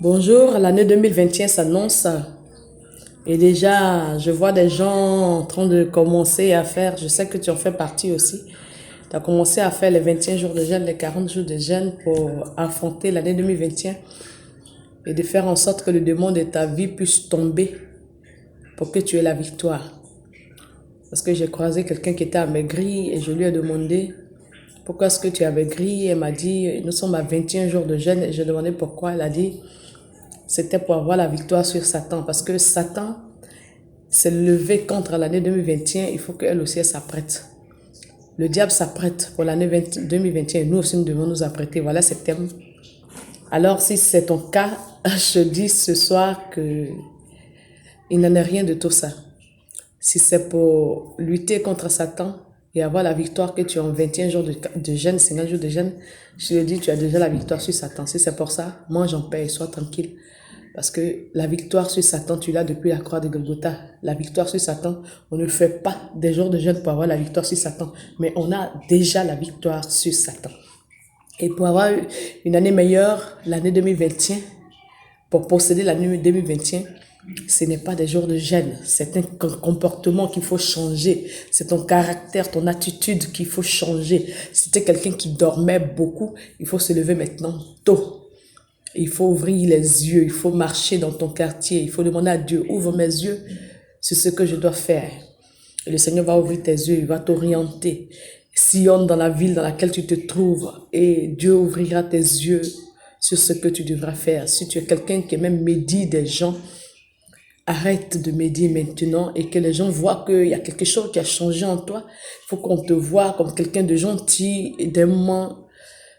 Bonjour, l'année 2021 s'annonce et déjà je vois des gens en train de commencer à faire, je sais que tu en fais partie aussi, tu as commencé à faire les 21 jours de jeûne, les 40 jours de jeûne pour affronter l'année 2021 et de faire en sorte que le démon de ta vie puisse tomber pour que tu aies la victoire. Parce que j'ai croisé quelqu'un qui était amaigri et je lui ai demandé pourquoi est-ce que tu es amaigri. Elle m'a dit nous sommes à 21 jours de jeûne et j'ai demandé pourquoi. Elle a dit c'était pour avoir la victoire sur Satan. Parce que Satan s'est levé contre l'année 2021. Il faut qu'elle aussi s'apprête. Le diable s'apprête pour l'année 2021. Nous aussi, nous devons nous apprêter. Voilà ce thème. Alors, si c'est ton cas, je dis ce soir que il n'en est rien de tout ça. Si c'est pour lutter contre Satan et avoir la victoire que tu as en 21 jours de jeûne, 50 jours de jeûne, je te dis, tu as déjà la victoire sur Satan. Si c'est pour ça, mange en paix et sois tranquille. Parce que la victoire sur Satan, tu l'as depuis la croix de Golgotha. La victoire sur Satan, on ne fait pas des jours de jeûne pour avoir la victoire sur Satan. Mais on a déjà la victoire sur Satan. Et pour avoir une année meilleure, l'année 2021, pour posséder l'année 2021, ce n'est pas des jours de jeûne. C'est un comportement qu'il faut changer. C'est ton caractère, ton attitude qu'il faut changer. Si tu es quelqu'un qui dormait beaucoup, il faut se lever maintenant tôt. Il faut ouvrir les yeux, il faut marcher dans ton quartier, il faut demander à Dieu, ouvre mes yeux sur ce que je dois faire. Et le Seigneur va ouvrir tes yeux, il va t'orienter. Sillonne dans la ville dans laquelle tu te trouves et Dieu ouvrira tes yeux sur ce que tu devras faire. Si tu es quelqu'un qui même médit des gens, arrête de médire maintenant et que les gens voient qu'il y a quelque chose qui a changé en toi. Il faut qu'on te voie comme quelqu'un de gentil et d'aimant.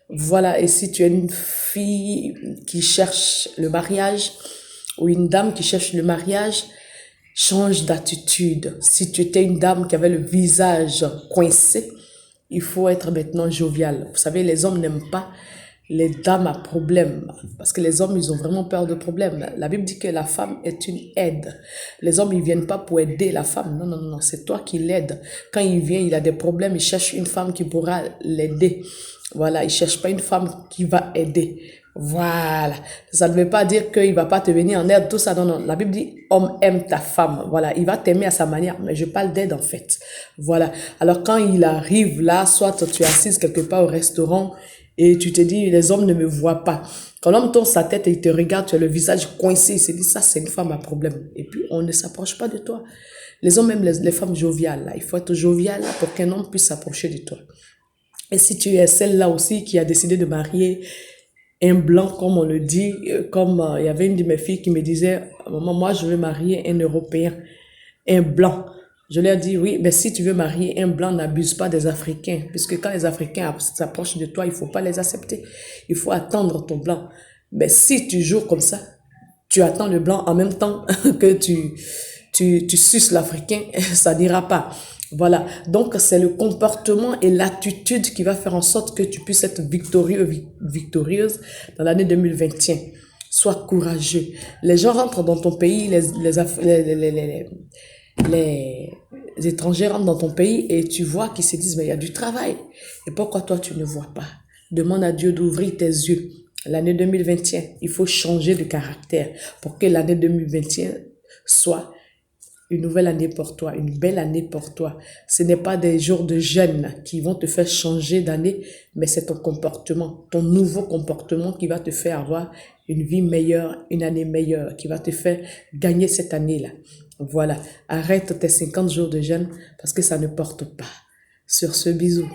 Voilà, et si tu es une fille qui cherche le mariage ou une dame qui cherche le mariage, change d'attitude. Si tu étais une dame qui avait le visage coincé, il faut être maintenant jovial. Vous savez, les hommes n'aiment pas les dames à problème parce que les hommes, ils ont vraiment peur de problèmes. La Bible dit que la femme est une aide. Les hommes, ils viennent pas pour aider la femme. Non, non, non, c'est toi qui l'aides. Quand il vient, il a des problèmes, il cherche une femme qui pourra l'aider. Voilà, il cherche pas une femme qui va aider. Voilà. Ça ne veut pas dire qu'il va pas te venir en aide, tout ça. Non, non. La Bible dit, homme aime ta femme. Voilà. Il va t'aimer à sa manière. Mais je parle d'aide, en fait. Voilà. Alors, quand il arrive là, soit tu es assise quelque part au restaurant et tu te dis, les hommes ne me voient pas. Quand l'homme tourne sa tête et il te regarde, tu as le visage coincé. Il se dit, ça, c'est une femme à problème. Et puis, on ne s'approche pas de toi. Les hommes aiment les femmes joviales, là. Il faut être jovial là, pour qu'un homme puisse s'approcher de toi. Et si tu es celle-là aussi qui a décidé de marier un blanc, comme on le dit, comme il y avait une de mes filles qui me disait, maman, moi je veux marier un Européen, un blanc. Je lui ai dit, oui, mais si tu veux marier un blanc, n'abuse pas des Africains, puisque quand les Africains s'approchent de toi, il faut pas les accepter. Il faut attendre ton blanc. Mais si tu joues comme ça, tu attends le blanc en même temps que tu suces l'Africain, ça n'ira pas. Voilà, donc c'est le comportement et l'attitude qui va faire en sorte que tu puisses être victorieuse dans l'année 2021. Sois courageux. Les gens rentrent dans ton pays, les étrangers rentrent dans ton pays et tu vois qu'ils se disent, mais il y a du travail. Et pourquoi toi tu ne vois pas? Demande à Dieu d'ouvrir tes yeux. L'année 2021, il faut changer de caractère pour que l'année 2021 soit une nouvelle année pour toi, une belle année pour toi. Ce n'est pas des jours de jeûne qui vont te faire changer d'année, mais c'est ton comportement, ton nouveau comportement qui va te faire avoir une vie meilleure, une année meilleure, qui va te faire gagner cette année-là. Voilà, arrête tes 50 jours de jeûne parce que ça ne porte pas. Sur ce, bisou.